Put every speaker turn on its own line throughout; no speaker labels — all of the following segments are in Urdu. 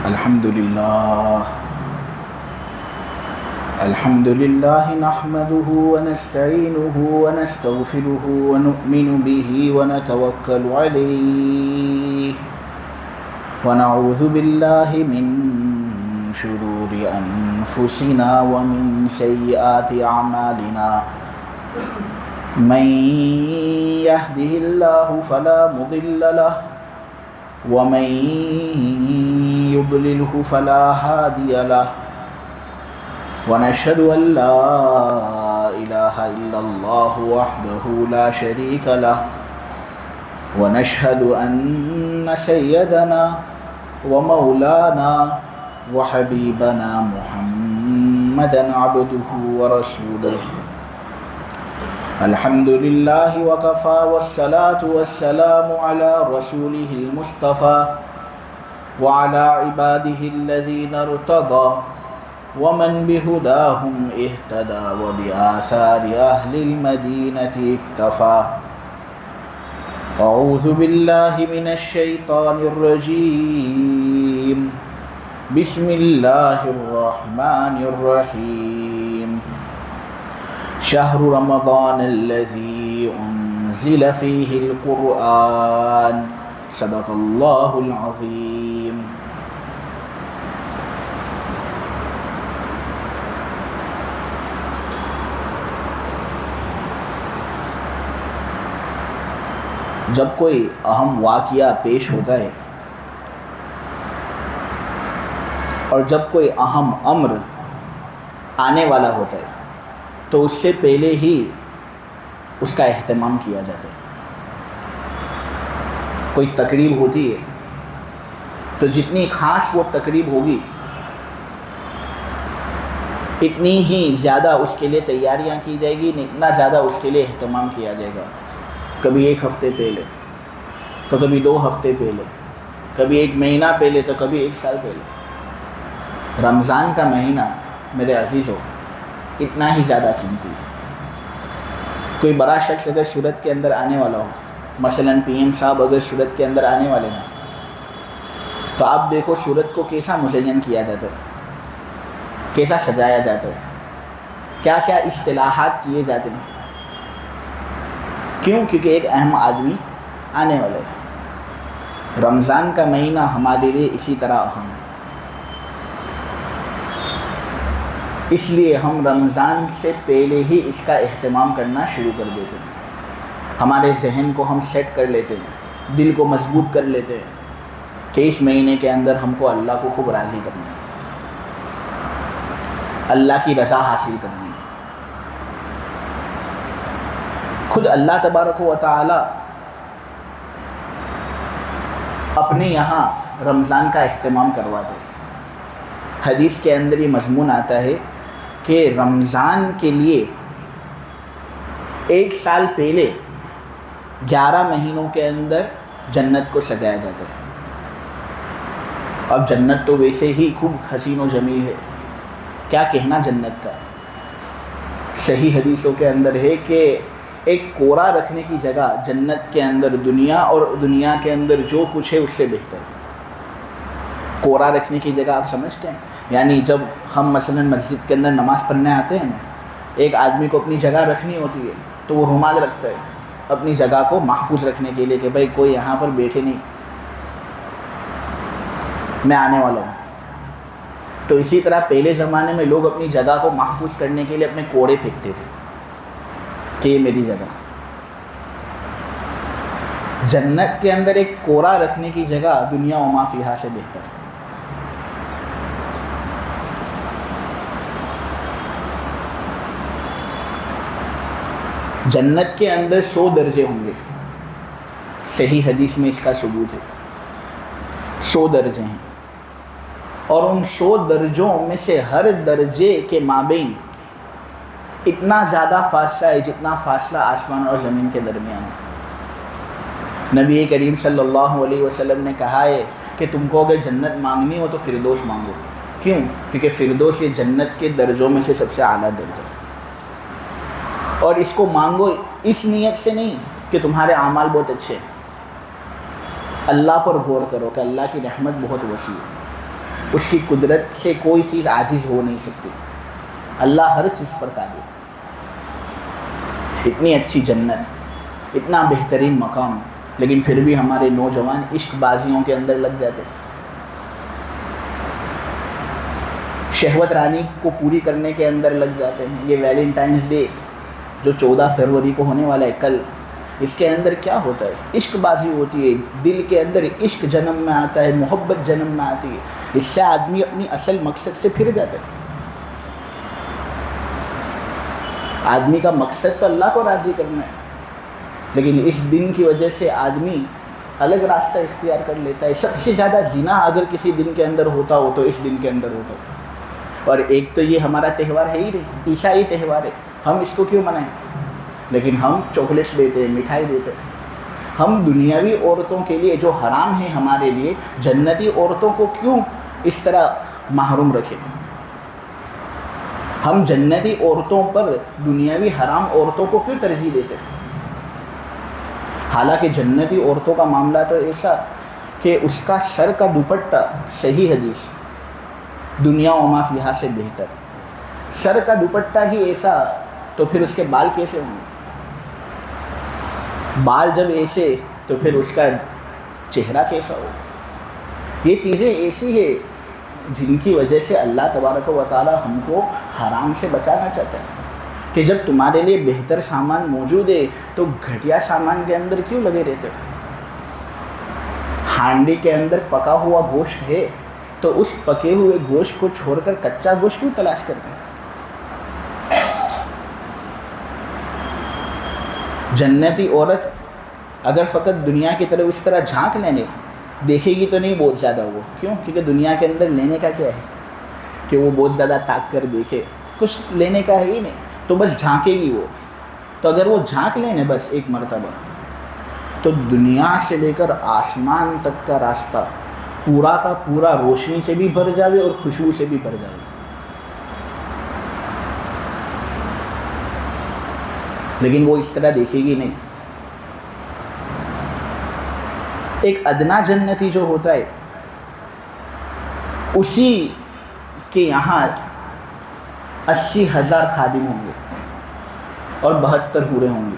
الحمد لله نحمده ونستعينه ونستغفره ونؤمن به ونتوكل عليه ونعوذ بالله من شرور أنفسنا ومن سيئات أعمالنا من يهده الله فلا مضل له ومن يضلله فلا هادي له ونشهد أن لا إله إلا الله وحده لا شريك له ونشهد أن سيدنا ومولانا وحبيبنا محمدا عبده ورسوله الحمد لله وكفى والصلاة والسلام على رسوله المصطفى وعلى عباده الذين ارتضى ومن بهداهم اهتدى وبآثار أهل المدينة اكتفى أعوذ بالله من الشيطان الرجيم بسم الله الرحمن الرحيم شهر رمضان الذي أنزل فيه القرآن صدق الله العظيم جب کوئی اہم واقعہ پیش ہوتا ہے اور جب کوئی اہم امر آنے والا ہوتا ہے تو اس سے پہلے ہی اس کا اہتمام کیا جاتا ہے. کوئی تقریب ہوتی ہے تو جتنی خاص وہ تقریب ہوگی اتنی ہی زیادہ اس کے لیے تیاریاں کی جائے گی، اتنا زیادہ اس کے لیے اہتمام کیا جائے گا. کبھی 1 ہفتے پہلے تو کبھی 2 ہفتے پہلے، کبھی 1 مہینہ پہلے تو کبھی 1 سال پہلے. رمضان کا مہینہ میرے عزیزو اتنا ہی زیادہ قیمتی ہے. کوئی بڑا شخص اگر صورت کے اندر آنے والا ہو، مثلا PM صاحب اگر صورت کے اندر آنے والے ہیں تو آپ دیکھو صورت کو کیسا مزین کیا جاتا ہے، کیسا سجایا جاتا ہے، کیا کیا اصطلاحات کیے جاتے ہیں. کیوں؟ کیونکہ ایک اہم آدمی آنے والا ہے. رمضان کا مہینہ ہمارے لیے اسی طرح اہم ہے. اس لیے ہم رمضان سے پہلے ہی اس کا اہتمام کرنا شروع کر دیتے ہیں. ہمارے ذہن کو ہم سیٹ کر لیتے ہیں، دل کو مضبوط کر لیتے ہیں کہ اس مہینے کے اندر ہم کو اللہ کو خوب راضی کرنا ہے، اللہ کی رضا حاصل کرنی ہے. خود اللہ تبارک و تعالی اپنے یہاں رمضان کا اہتمام کرواتے ہیں. حدیث کے اندر یہ مضمون آتا ہے کہ رمضان کے لیے 1 سال پہلے 11 مہینوں کے اندر جنت کو سجایا جاتا ہے. اب جنت تو ویسے ہی خوب حسین و جمیل ہے، کیا کہنا جنت کا. صحیح حدیثوں کے اندر ہے کہ ایک کوڑا رکھنے کی جگہ جنت کے اندر دنیا اور دنیا کے اندر جو کچھ ہے اس سے بہتر ہے. کوڑا رکھنے کی جگہ آپ سمجھتے ہیں؟ یعنی جب ہم مثلا مسجد کے اندر نماز پڑھنے آتے ہیں نا، ایک آدمی کو اپنی جگہ رکھنی ہوتی ہے تو وہ رومال رکھتا ہے اپنی جگہ کو محفوظ رکھنے کے لیے کہ بھائی کوئی یہاں پر بیٹھے نہیں، میں آنے والا ہوں. تو اسی طرح پہلے زمانے میں لوگ اپنی جگہ کو محفوظ کرنے کے لیے اپنے کوڑے پھینکتے تھے کہ یہ میری جگہ. جنت کے اندر ایک کوڑا رکھنے کی جگہ دنیا و ما فیہا سے بہتر ہے. جنت کے اندر 100 درجے ہوں گے. صحیح حدیث میں اس کا ثبوت ہے. 100 درجے ہیں اور ان 100 درجوں میں سے ہر درجے کے مابین اتنا زیادہ فاصلہ ہے جتنا فاصلہ آسمان اور زمین کے درمیان ہے. نبی کریم صلی اللہ علیہ وسلم نے کہا ہے کہ تم کو اگر جنت مانگنی ہو تو فردوس مانگو. کیوں؟ کیونکہ فردوس یہ جنت کے درجوں میں سے سب سے اعلیٰ درجہ ہے. اور اس کو مانگو اس نیت سے نہیں کہ تمہارے اعمال بہت اچھے ہیں، اللہ پر غور کرو کہ اللہ کی رحمت بہت وسیع ہے. اس کی قدرت سے کوئی چیز عاجز ہو نہیں سکتی. اللہ ہر چیز پر قادر. اتنی اچھی جنت، اتنا بہترین مقام، لیکن پھر بھی ہمارے نوجوان عشق بازیوں کے اندر لگ جاتے. شہوت رانی کو پوری کرنے کے اندر لگ جاتے ہیں. یہ ویلنٹائنس ڈے جو 14 فروری کو ہونے والا ہے کل، اس کے اندر کیا ہوتا ہے؟ عشق بازی ہوتی ہے. دل کے اندر عشق جنم میں آتا ہے، محبت جنم میں آتی ہے. اس سے آدمی اپنی اصل مقصد سے پھر جاتا ہے. آدمی کا مقصد تو اللہ کو راضی کرنا ہے، لیکن اس دن کی وجہ سے آدمی الگ راستہ اختیار کر لیتا ہے. سب سے زیادہ زنا اگر کسی دن کے اندر ہوتا ہو تو اس دن کے اندر ہوتا ہے. اور ایک تو یہ ہمارا تہوار ہے ہی نہیں، عیسائی تہوار ہے، ہم اس کو کیوں منائیں؟ لیکن ہم چاکلیٹس دیتے ہیں، مٹھائی دیتے ہیں. ہم دنیاوی عورتوں کے لیے جو حرام ہے ہمارے لیے، جنتی عورتوں کو کیوں اس طرح محروم رکھیں؟ ہم جنتی عورتوں پر دنیاوی حرام عورتوں کو کیوں ترجیح دیتے ہیں؟ حالانکہ جنتی عورتوں کا معاملہ تو ایسا کہ اس کا سر کا دوپٹہ، صحیح حدیث، دنیا و ما فیہا سے بہتر. سر کا دوپٹہ ہی ایسا تو پھر اس کے بال کیسے ہوں گے؟ بال جب ایسے تو پھر اس کا چہرہ کیسا ہو؟ یہ چیزیں ایسی ہے جن کی وجہ سے اللہ تبارک و تعالی ہم کو حرام سے بچانا چاہتا ہے کہ جب تمہارے لیے بہتر سامان موجود ہے تو گھٹیا سامان کے اندر کیوں لگے رہتے ہو؟ ہانڈی کے اندر پکا ہوا گوشت ہے تو اس پکے ہوئے گوشت کو چھوڑ کر کچا گوشت کیوں تلاش کرتے ہیں؟ جنتی عورت اگر فقط دنیا کی طرف اس طرح جھانک لینے دیکھے گی تو نہیں بہت زیادہ وہ. کیوں؟ کیونکہ دنیا کے اندر لینے کا کیا ہے کہ وہ بہت زیادہ تاک کر دیکھے، کچھ لینے کا ہے ہی نہیں، تو بس جھانکے گی وہ. تو اگر وہ جھانک لینے بس ایک مرتبہ تو دنیا سے لے کر آسمان تک کا راستہ پورا کا پورا روشنی سے بھی بھر جاوے اور خوشبو سے بھی بھر جاوے. لیکن وہ اس طرح دیکھے گی نہیں. ایک ادنا جنتی جو ہوتا ہے اسی کے یہاں 80,000 خادم ہوں گے اور 72 حوریں ہوں گی.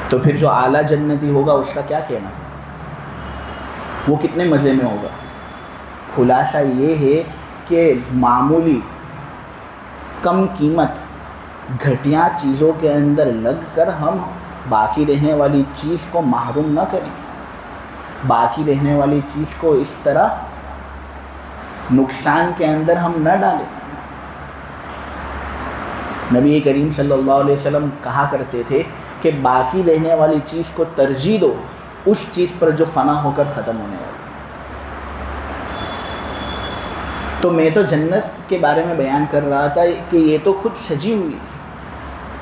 تو پھر جو اعلیٰ جنتی ہوگا اس کا کیا کہنا؟ وہ کتنے مزے میں ہوگا. خلاصہ یہ ہے کہ معمولی کم قیمت گھٹیا چیزوں کے اندر لگ کر ہم باقی رہنے والی چیز کو محروم نہ کریں. باقی رہنے والی چیز کو اس طرح نقصان کے اندر ہم نہ ڈالیں. نبی کریم صلی اللہ علیہ وسلم کہا کرتے تھے کہ باقی رہنے والی چیز کو ترجیح دو اس چیز پر جو فنا ہو کر ختم ہونے والی. تو میں تو جنت کے بارے میں بیان کر رہا تھا کہ یہ تو خود سجی ہوئی،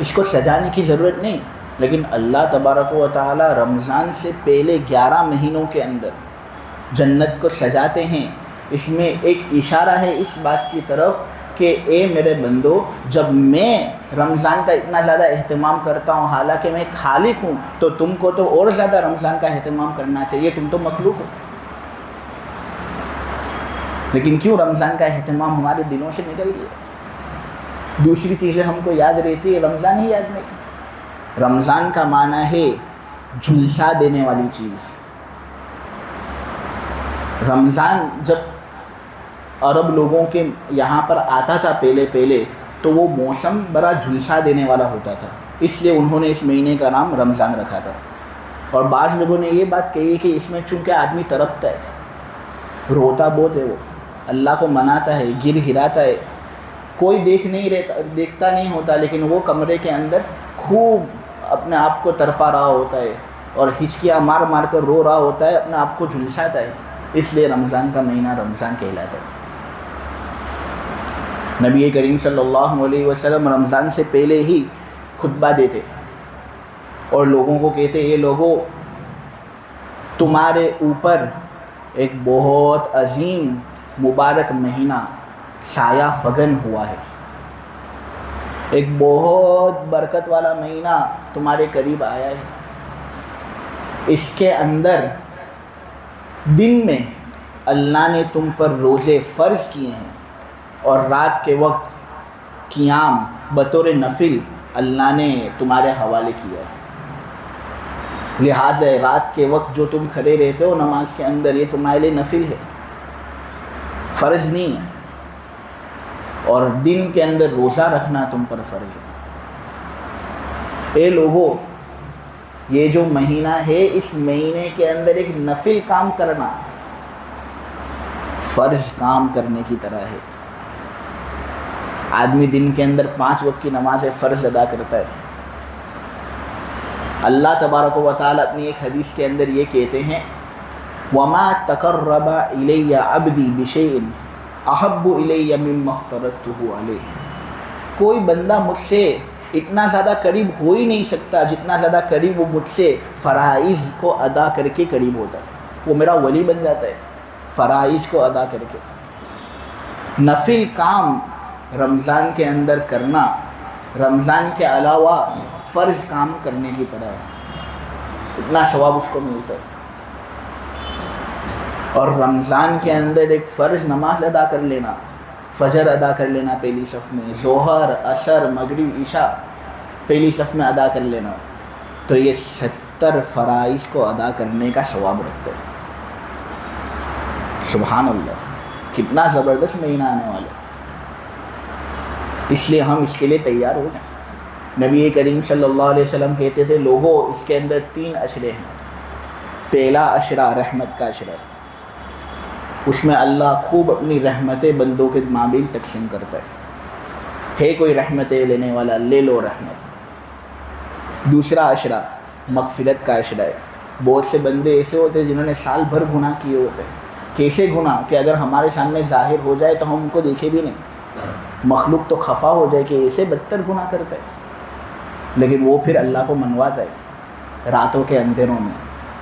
اس کو سجانے کی ضرورت نہیں. لیکن اللہ تبارک و تعالی رمضان سے پہلے 11 مہینوں کے اندر جنت کو سجاتے ہیں. اس میں ایک اشارہ ہے اس بات کی طرف کہ اے میرے بندو، جب میں رمضان کا اتنا زیادہ اہتمام کرتا ہوں حالانکہ میں خالق ہوں، تو تم کو تو اور زیادہ رمضان کا اہتمام کرنا چاہیے، تم تو مخلوق ہو. لیکن کیوں رمضان کا اہتمام ہمارے دلوں سے نکل گیا؟ دوسری چیزیں ہم کو یاد رہتی ہے، رمضان ہی یاد نہیں. رمضان کا معنی ہے جھلسا دینے والی چیز. رمضان جب عرب لوگوں کے یہاں پر آتا تھا پہلے تو وہ موسم بڑا جھلسا دینے والا ہوتا تھا، اس لیے انہوں نے اس مہینے کا نام رمضان رکھا تھا. اور بعض لوگوں نے یہ بات کہی کہ اس میں چونکہ آدمی تڑپتا ہے، روتا بہت ہے، وہ اللہ کو مناتا ہے، گر گراتا ہے، کوئی دیکھتا نہیں ہوتا، لیکن وہ کمرے کے اندر خوب اپنے آپ کو تڑپا رہا ہوتا ہے اور ہچکیاں مار مار کر رو رہا ہوتا ہے، اپنے آپ کو جھلساتا ہے. اس لیے رمضان کا مہینہ رمضان کہلاتا ہے. نبی کریم صلی اللہ علیہ وسلم رمضان سے پہلے ہی خطبہ دیتے اور لوگوں کو کہتے، یہ لوگوں، تمہارے اوپر ایک بہت عظیم مبارک مہینہ سایہ فگن ہوا ہے، ایک بہت برکت والا مہینہ تمہارے قریب آیا ہے. اس کے اندر دن میں اللہ نے تم پر روزے فرض کیے ہیں اور رات کے وقت قیام بطور نفل اللہ نے تمہارے حوالے کیا ہے، لہٰذا رات کے وقت جو تم کھڑے رہتے ہو نماز کے اندر یہ تمہارے لیے نفل ہے، فرض نہیں ہے، اور دن کے اندر روزہ رکھنا تم پر فرض ہے۔ اے لوگوں، یہ جو مہینہ ہے اس مہینے کے اندر ایک نفل کام کرنا فرض کام کرنے کی طرح ہے۔ آدمی دن کے اندر 5 وقت کی نماز فرض ادا کرتا ہے۔ اللہ تبارک و تعالی اپنی ایک حدیث کے اندر یہ کہتے ہیں وَمَا تَقَرَّبَ إِلَيَّ عَبْدِي بِشَيْءٍ أَحَبُّ إِلَيَّ مِمَّا افْتَرَضْتُهُ عَلَيْهِ، کوئی بندہ مجھ سے اتنا زیادہ قریب ہو ہی نہیں سکتا جتنا زیادہ قریب وہ مجھ سے فرائض کو ادا کر کے قریب ہوتا ہے، وہ میرا ولی بن جاتا ہے فرائض کو ادا کر کے۔ نفل کام رمضان کے اندر کرنا رمضان کے علاوہ فرض کام کرنے کی طرح ہے، اتنا ثواب اس کو ملتا ہے۔ اور رمضان کے اندر ایک فرض نماز ادا کر لینا، فجر ادا کر لینا پہلی صف میں، ظہر عصر مغرب عشاء پہلی صف میں ادا کر لینا، تو یہ 70 فرائض کو ادا کرنے کا ثواب رکھتے ہیں۔ سبحان اللہ، کتنا زبردست مہینہ آنے والا ہے، اس لیے ہم اس کے لیے تیار ہو جائیں۔ نبی کریم صلی اللہ علیہ وسلم کہتے تھے لوگوں اس کے اندر 3 عشرے ہیں۔ پہلا عشرہ رحمت کا عشرہ ہے، اس میں اللہ خوب اپنی رحمتیں بندوں کے مابین تقسیم کرتا ہے کوئی رحمتیں لینے والا لے لو رحمت۔ دوسرا عشرہ مغفرت کا عشرہ ہے، بہت سے بندے ایسے ہوتے ہیں جنہوں نے سال بھر گناہ کیے ہوتے ہیں، کیسے گناہ کہ اگر ہمارے سامنے ظاہر ہو جائے تو ہم ان کو دیکھے بھی نہیں، مخلوق تو خفا ہو جائے کہ ایسے بدتر گناہ کرتا ہے، لیکن وہ پھر اللہ کو منواتا ہے، راتوں کے اندھیروں میں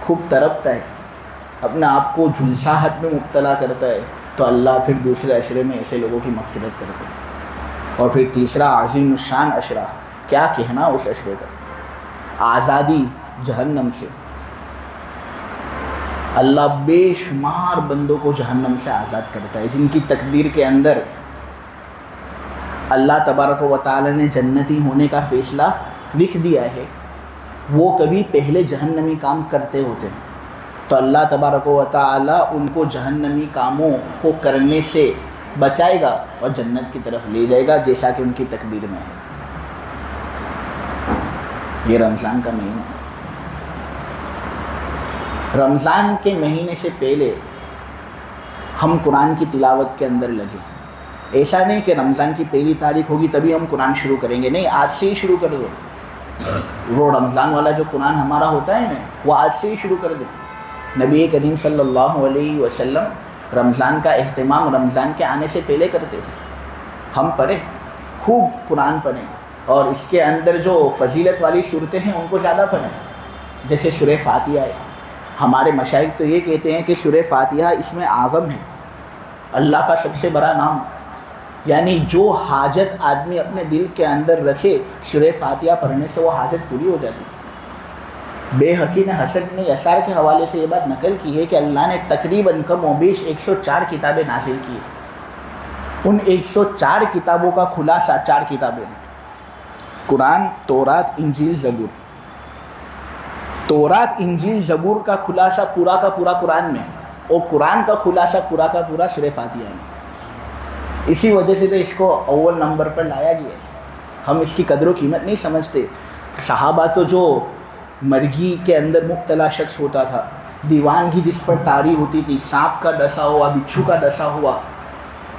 خوب تڑپتا ہے، اپنے آپ کو جھلساہٹ میں مبتلا کرتا ہے، تو اللہ پھر دوسرے عشرے میں ایسے لوگوں کی مغفرت کرتا ہے۔ اور پھر تیسرا عظیم الشان عشرہ، کیا کہنا اس عشرے کا، آزادی جہنم سے۔ اللہ بے شمار بندوں کو جہنم سے آزاد کرتا ہے، جن کی تقدیر کے اندر اللہ تبارک و تعالی نے جنتی ہونے کا فیصلہ لکھ دیا ہے، وہ کبھی پہلے جہنمی کام کرتے ہوتے ہیں، تو اللہ تبارک و تعالی ان کو جہنمی کاموں کو کرنے سے بچائے گا اور جنت کی طرف لے جائے گا، جیسا کہ ان کی تقدیر میں ہے۔ یہ رمضان کا مہینہ ہے۔ رمضان کے مہینے سے پہلے ہم قرآن کی تلاوت کے اندر لگے، ایسا نہیں کہ رمضان کی پہلی تاریخ ہوگی تبھی ہم قرآن شروع کریں گے، نہیں، آج سے ہی شروع کر دو۔ وہ رمضان والا جو قرآن ہمارا ہوتا ہے نا، وہ آج سے ہی شروع کر دو۔ نبی کریم صلی اللہ علیہ وسلم رمضان کا اہتمام رمضان کے آنے سے پہلے کرتے تھے۔ ہم پڑھیں، خوب قرآن پڑھیں، اور اس کے اندر جو فضیلت والی صورتیں ہیں ان کو زیادہ پڑھیں، جیسے سورہ فاتحہ ہے۔ ہمارے مشائخ تو یہ کہتے ہیں کہ سورہ فاتحہ اس میں اعظم ہے، اللہ کا سب سے بڑا نام، یعنی جو حاجت آدمی اپنے دل کے اندر رکھے سورہ فاتحہ پڑھنے سے وہ حاجت پوری ہو جاتی ہے۔ بے حقی نے حسن نے یسار کے حوالے سے یہ بات نقل کی ہے کہ اللہ نے تقریباً کم و بیش 104 کتابیں نازل کی ہیں۔ ان 104 کتابوں کا خلاصہ 4 کتابیں ہیں، قرآن، تورات، انجیل، زبور۔ تورات، انجیل، زبور کا خلاصہ پورا کا پورا قرآن میں، اور قرآن کا خلاصہ پورا کا پورا سورہ فاتحہ میں۔ اسی وجہ سے تو اس کو اول نمبر پر لایا گیا ہے۔ ہم اس کی قدر و قیمت نہیں سمجھتے۔ صحابہ تو جو مرگی کے اندر مبتلا شخص ہوتا تھا، دیوانگی جس پر طاری ہوتی تھی، سانپ کا ڈسا ہوا، بچھو کا ڈسا ہوا،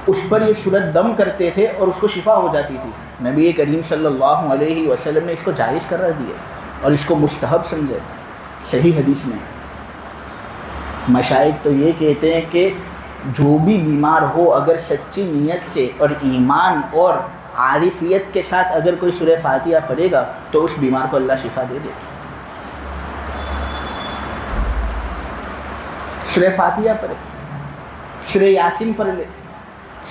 اس پر یہ سورت دم کرتے تھے اور اس کو شفا ہو جاتی تھی۔ نبی کریم صلی اللہ علیہ وسلم نے اس کو جائز قرار دیا اور اس کو مستحب سمجھے، صحیح حدیث میں۔ مشائخ تو یہ کہتے ہیں کہ جو بھی بیمار ہو اگر سچی نیت سے اور ایمان اور عارفیت کے ساتھ اگر کوئی سورہ فاتحہ پڑھے گا تو اس بیمار کو اللہ شفا دے دے۔ سورہ فاتحہ پڑھے، سورہ یاسین پڑھ لے۔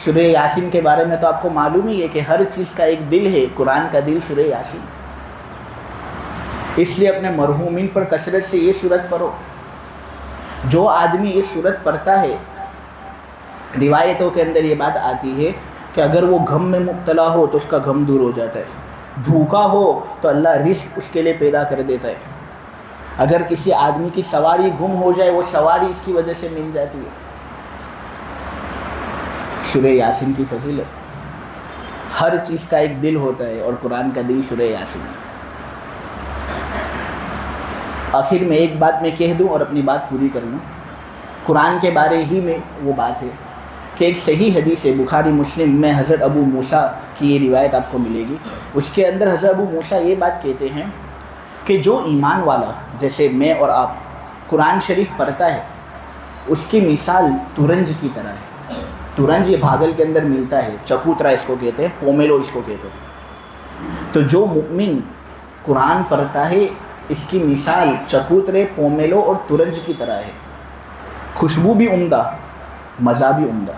سورہ یاسین کے بارے میں تو آپ کو معلوم ہی ہے کہ ہر چیز کا ایک دل ہے، قرآن کا دل سورہ یاسین۔ اس لیے اپنے مرحومین پر کثرت سے یہ سورت پڑھو۔ جو آدمی یہ سورت پڑھتا ہے روایتوں کے اندر یہ بات آتی ہے کہ اگر وہ غم میں مبتلا ہو تو اس کا غم دور ہو جاتا ہے، بھوکا ہو تو اللہ رزق اس کے لیے پیدا کر دیتا ہے، اگر کسی آدمی کی سواری گم ہو جائے وہ سواری اس کی وجہ سے مل جاتی ہے۔ سورہ یاسین کی فضیلت، ہر چیز کا ایک دل ہوتا ہے اور قرآن کا دل سورہ یاسین ہے۔ آخر میں ایک بات میں کہہ دوں اور اپنی بات پوری کر لوں، قرآن کے بارے ہی میں وہ بات ہے کہ ایک صحیح حدیث ہے بخاری مسلم میں، حضرت ابو موسیٰ کی یہ روایت آپ کو ملے گی۔ اس کے اندر حضرت ابو موسیٰ یہ بات کہتے ہیں کہ جو ایمان والا جیسے میں اور آپ قرآن شریف پڑھتا ہے اس کی مثال تورنج کی طرح ہے۔ تورنج یہ بھاگل کے اندر ملتا ہے، چکوترا اس کو کہتے ہیں، پومیلو اس کو کہتے ہیں۔ تو جو مؤمن قرآن پڑھتا ہے اس کی مثال چکوترے، پومیلو اور تورنج کی طرح ہے، خوشبو بھی عمدہ، مزہ بھی عمدہ۔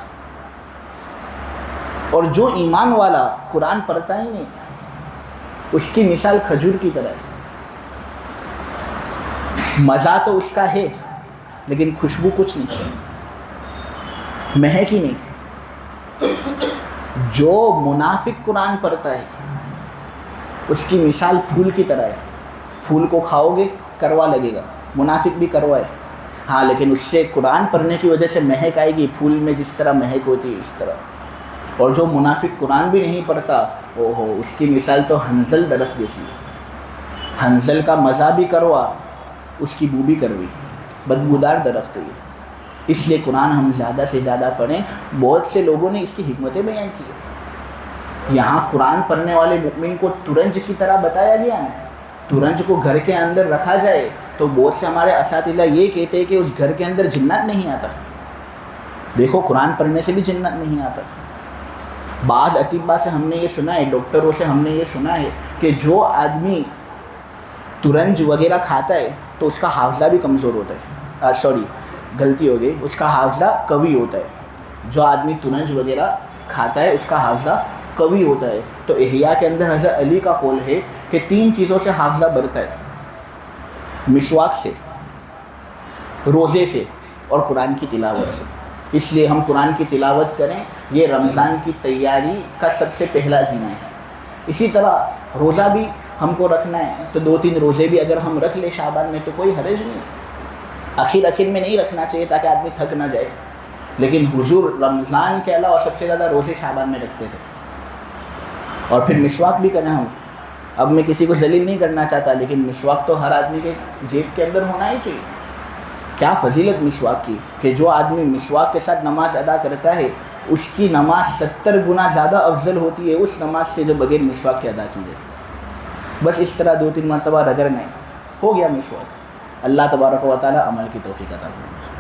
اور جو ایمان والا قرآن پڑھتا ہی نہیں اس کی مثال کھجور کی طرح ہے، مزہ تو اس کا ہے لیکن خوشبو کچھ نہیں، مہک ہی نہیں۔ جو منافق قرآن پڑھتا ہے اس کی مثال پھول کی طرح ہے، پھول کو کھاؤ گے کروا لگے گا، منافق بھی کروا ہے، ہاں لیکن اس سے قرآن پڑھنے کی وجہ سے مہک آئے گی، پھول میں جس طرح مہک ہوتی ہے اس طرح۔ اور جو منافق قرآن بھی نہیں پڑھتا، اوہو اس کی مثال تو حنظل درخت جیسی ہے، حنظل کا مزہ بھی کروا، اس کی بو بھی کروی، بدبودار درخت ہے یہ۔ اس لیے قرآن ہم زیادہ سے زیادہ پڑھیں۔ بہت سے لوگوں نے اس کی حکمتیں بیان کی ہیں۔ یہاں قرآن پڑھنے والے مؤمن کو تورنج کی طرح بتایا گیا ہے۔ تورنج کو گھر کے اندر رکھا جائے تو بہت سے ہمارے اساتذہ یہ کہتے ہیں کہ اس گھر کے اندر جنات نہیں آتا۔ دیکھو قرآن پڑھنے سے بھی جنات نہیں آتا۔ بعض اطباء سے ہم نے یہ سنا ہے، ڈاکٹروں سے ہم نے یہ سنا ہے کہ جو آدمی تورنج وغیرہ کھاتا ہے تو اس کا حافظہ بھی کمزور ہوتا ہے، غلطی ہو گئی، اس کا حافظہ قوی ہوتا ہے۔ جو آدمی تورنج وغیرہ کھاتا ہے اس کا حافظہ قوی ہوتا ہے۔ تو احیاء کے اندر حضرت علی کا قول ہے کہ 3 چیزوں سے حافظہ بڑھتا ہے، مسواک سے، روزے سے اور قرآن کی تلاوت سے۔ اس لیے ہم قرآن کی تلاوت کریں، یہ رمضان کی تیاری کا سب سے پہلا زینہ ہے۔ اسی طرح روزہ بھی ہم کو رکھنا ہے تو 2-3 روزے بھی اگر ہم رکھ لیں شعبان میں تو کوئی حرج نہیں۔ آخر میں نہیں رکھنا چاہیے تاکہ آدمی تھک نہ جائے، لیکن حضور رمضان کے علاوہ سب سے زیادہ روزے شعبان میں رکھتے تھے۔ اور پھر مسواک بھی کریں ہم۔ اب میں کسی کو ذلیل نہیں کرنا چاہتا لیکن مسواک تو ہر آدمی کے جیب کے اندر ہونا ہی چاہیے۔ کیا فضیلت مسواک کی کہ جو آدمی مسواک کے ساتھ نماز ادا کرتا ہے اس کی نماز 70 گنا زیادہ افضل ہوتی ہے اس نماز سے جو بغیر مسواک کے ادا کی جائے۔ بس اس طرح 2-3 مرتبہ رگڑنا ہے، ہو گیا مسواک۔ اللہ تبارک و تعالی عمل کی توفیق عطا فرمائے۔